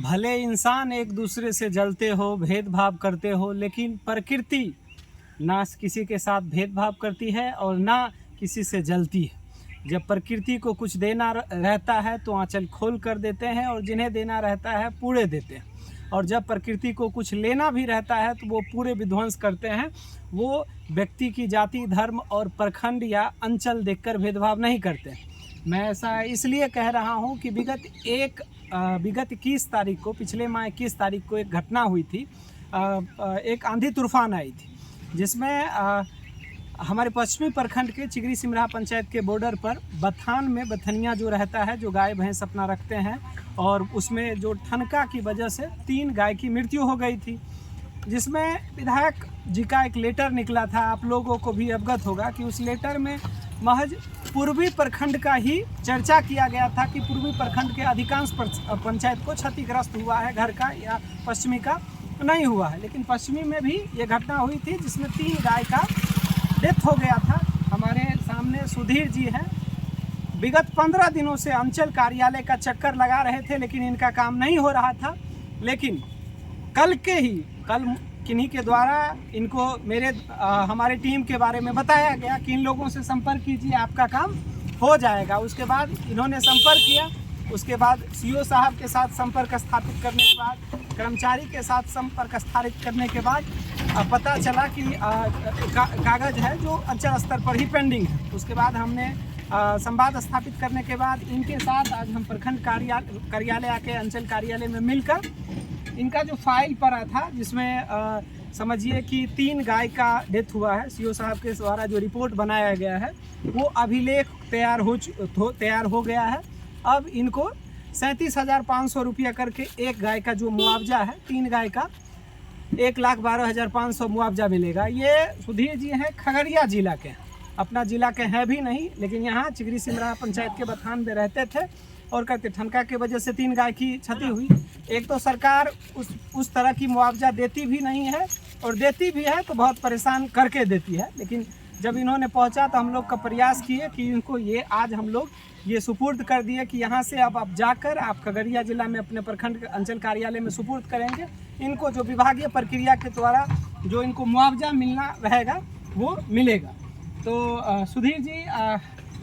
भले इंसान एक दूसरे से जलते हो, भेदभाव करते हो, लेकिन प्रकृति ना किसी के साथ भेदभाव करती है और ना किसी से जलती है। जब प्रकृति को कुछ देना रहता है तो आंचल खोल कर देते हैं और जिन्हें देना रहता है पूरे देते हैं, और जब प्रकृति को कुछ लेना भी रहता है तो वो पूरे विध्वंस करते हैं। वो व्यक्ति की जाति, धर्म और प्रखंड या अंचल देखकर भेदभाव नहीं करते। मैं ऐसा इसलिए कह रहा हूँ कि विगत 21 तारीख को, पिछले माह 21 तारीख को एक घटना हुई थी। एक आंधी तूफान आई थी जिसमें हमारे पश्चिमी प्रखंड के चिगरी सिमरा पंचायत के बॉर्डर पर बथान में बथनिया जो रहता है, जो गाय भैंस अपना रखते हैं, और उसमें जो ठनका की वजह से 3 गाय की मृत्यु हो गई थी, जिसमें विधायक जी का एक लेटर निकला था। आप लोगों को भी अवगत होगा कि उस लेटर में महज पूर्वी प्रखंड का ही चर्चा किया गया था कि पूर्वी प्रखंड के अधिकांश पंचायत को क्षतिग्रस्त हुआ है, घर का या पश्चिमी का नहीं हुआ है। लेकिन पश्चिमी में भी ये घटना हुई थी जिसमें 3 गाय का डेथ हो गया था। हमारे सामने सुधीर जी हैं, विगत 15 दिनों से अंचल कार्यालय का चक्कर लगा रहे थे, लेकिन इनका काम नहीं हो रहा था। लेकिन कल किन्हीं के द्वारा इनको हमारे टीम के बारे में बताया गया कि इन लोगों से संपर्क कीजिए, आपका काम हो जाएगा। उसके बाद इन्होंने संपर्क किया। उसके बाद सीओ साहब के साथ संपर्क स्थापित करने के बाद, कर्मचारी के साथ संपर्क स्थापित करने के बाद पता चला कि कागज़ है जो अंचल स्तर पर ही पेंडिंग है। उसके बाद हमने संवाद स्थापित करने के बाद इनके साथ आज हम प्रखंड कार्यालय आके अंचल कार्यालय में मिलकर इनका जो फाइल पड़ा था, जिसमें समझिए कि 3 गाय का डेथ हुआ है, सीओ साहब के द्वारा जो रिपोर्ट बनाया गया है वो अभिलेख तैयार हो गया है। अब इनको 37,500 रुपया करके एक गाय का जो मुआवजा है, 3 गाय का 1,12,500 मुआवजा मिलेगा। ये सुधीर जी हैं, खगड़िया जिला के, अपना जिला के हैं भी नहीं, लेकिन यहाँ चिगरी सिमरा पंचायत के बथान में रहते थे और करते ठनका की वजह से 3 गाय की क्षति हुई। एक तो सरकार उस तरह की मुआवजा देती भी नहीं है, और देती भी है तो बहुत परेशान करके देती है। लेकिन जब इन्होंने पहुंचा तो हम लोग का प्रयास किए कि इनको आज हम लोग ये सुपुर्द कर दिए कि यहाँ से अब आप जाकर आप खगड़िया जिला में अपने प्रखंड अंचल कार्यालय में सुपुर्द करेंगे। इनको जो विभागीय प्रक्रिया के द्वारा जो इनको मुआवजा मिलना रहेगा वो मिलेगा। तो सुधीर जी,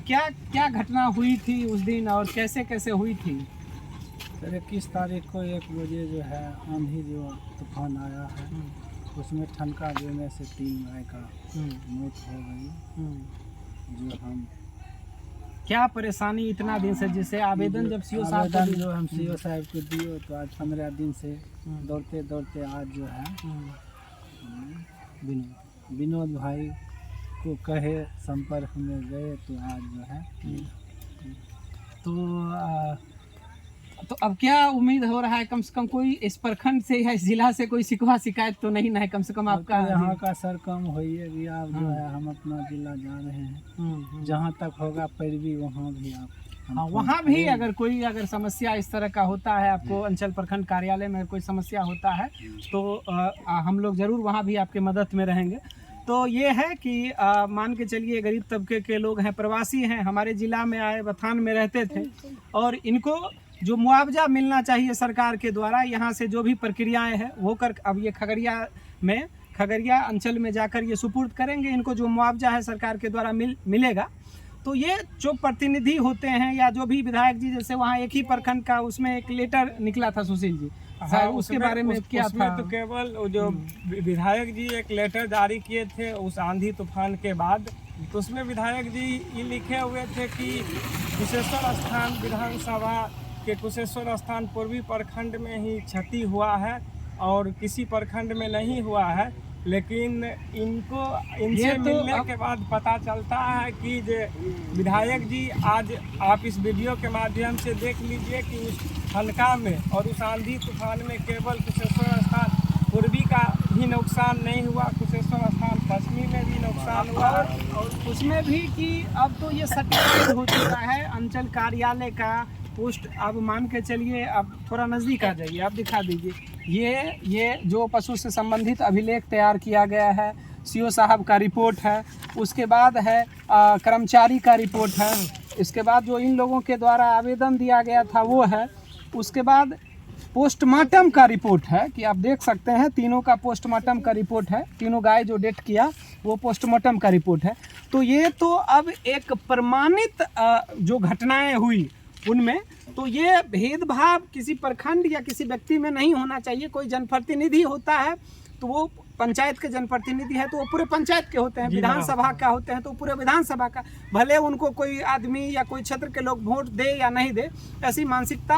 क्या घटना हुई थी उस दिन और कैसे हुई थी? सर 21 तारीख को 1 बजे जो है आंधी जो तूफान आया है, उसमें ठनका देने से 3 गाय का मौत हो गई। जो हम क्या परेशानी इतना दिन से, जिससे आवेदन जब सीओ साहब आवेदन जो हम सीओ साहब को दिए तो आज 15 दिन से दौड़ते दौड़ते आज जो है विनोद भाई को कहे संपर्क में गए तो आज जो है तो अब क्या उम्मीद हो रहा है? कम से कम कोई इस प्रखंड से या इस जिला से कोई शिकवा शिकायत तो नहीं ना है? कम से कम आपका तो यहाँ का सर कम होइए भी, आप जो है हम अपना जिला जा रहे हैं, जहाँ तक होगा पैरवी वहाँ भी आप। हाँ, वहाँ भी अगर समस्या इस तरह का होता है, आपको अंचल प्रखंड कार्यालय में कोई समस्या होता है तो हम लोग ज़रूर वहाँ भी आपके मदद में रहेंगे। तो ये है कि मान के चलिए गरीब तबके के लोग हैं, प्रवासी हैं, हमारे ज़िला में आए, बथान में रहते थे, और इनको जो मुआवजा मिलना चाहिए सरकार के द्वारा, यहाँ से जो भी प्रक्रियाएं हैं वो कर, अब ये खगड़िया अंचल में जाकर ये सुपुर्द करेंगे। इनको जो मुआवजा है सरकार के द्वारा मिलेगा। तो ये जो प्रतिनिधि होते हैं या जो भी विधायक जी, जैसे वहाँ एक ही प्रखंड का उसमें एक लेटर निकला था सुशील जी, हाँ, उसके बारे में क्या था? तो केवल जो विधायक जी एक लेटर जारी किए थे उस आंधी तूफान के बाद, तो उसमें विधायक जी ये लिखे हुए थे कि कुशेश्वर स्थान विधानसभा के कुशेश्वर स्थान पूर्वी प्रखंड में ही क्षति हुआ है और किसी प्रखंड में नहीं हुआ है। लेकिन इनसे मिलने के बाद पता चलता है कि विधायक जी, आज आप इस वीडियो के माध्यम से देख लीजिए कि उस ठनका में और उस आंधी तूफान में केवल कुशेश्वर स्थान पूर्वी का ही नुकसान नहीं हुआ, कुशेश्वर स्थान पश्चिमी में भी नुकसान हुआ। और उसमें भी कि अब तो ये सर्टिफाइड हो चुका है अंचल कार्यालय का पोस्ट। अब मान के चलिए, अब थोड़ा नज़दीक आ जाइए, आप दिखा दीजिए। ये जो पशु से संबंधित अभिलेख तैयार किया गया है, सीओ साहब का रिपोर्ट है, उसके बाद है कर्मचारी का रिपोर्ट है, इसके बाद जो इन लोगों के द्वारा आवेदन दिया गया था वो है। उसके बाद पोस्टमार्टम का रिपोर्ट है कि आप देख सकते हैं तीनों का पोस्टमार्टम का रिपोर्ट है, तीनों गाय जो डेट किया वो पोस्टमार्टम का रिपोर्ट है। तो ये तो अब एक प्रमाणित जो घटनाएं हुई उनमें, तो ये भेदभाव किसी प्रखंड या किसी व्यक्ति में नहीं होना चाहिए। कोई जनप्रतिनिधि होता है तो वो पंचायत के जनप्रतिनिधि है तो वो पूरे पंचायत के होते हैं, विधानसभा का होते हैं तो पूरे विधानसभा का, भले उनको कोई आदमी या कोई क्षेत्र के लोग वोट दे या नहीं दे, ऐसी मानसिकता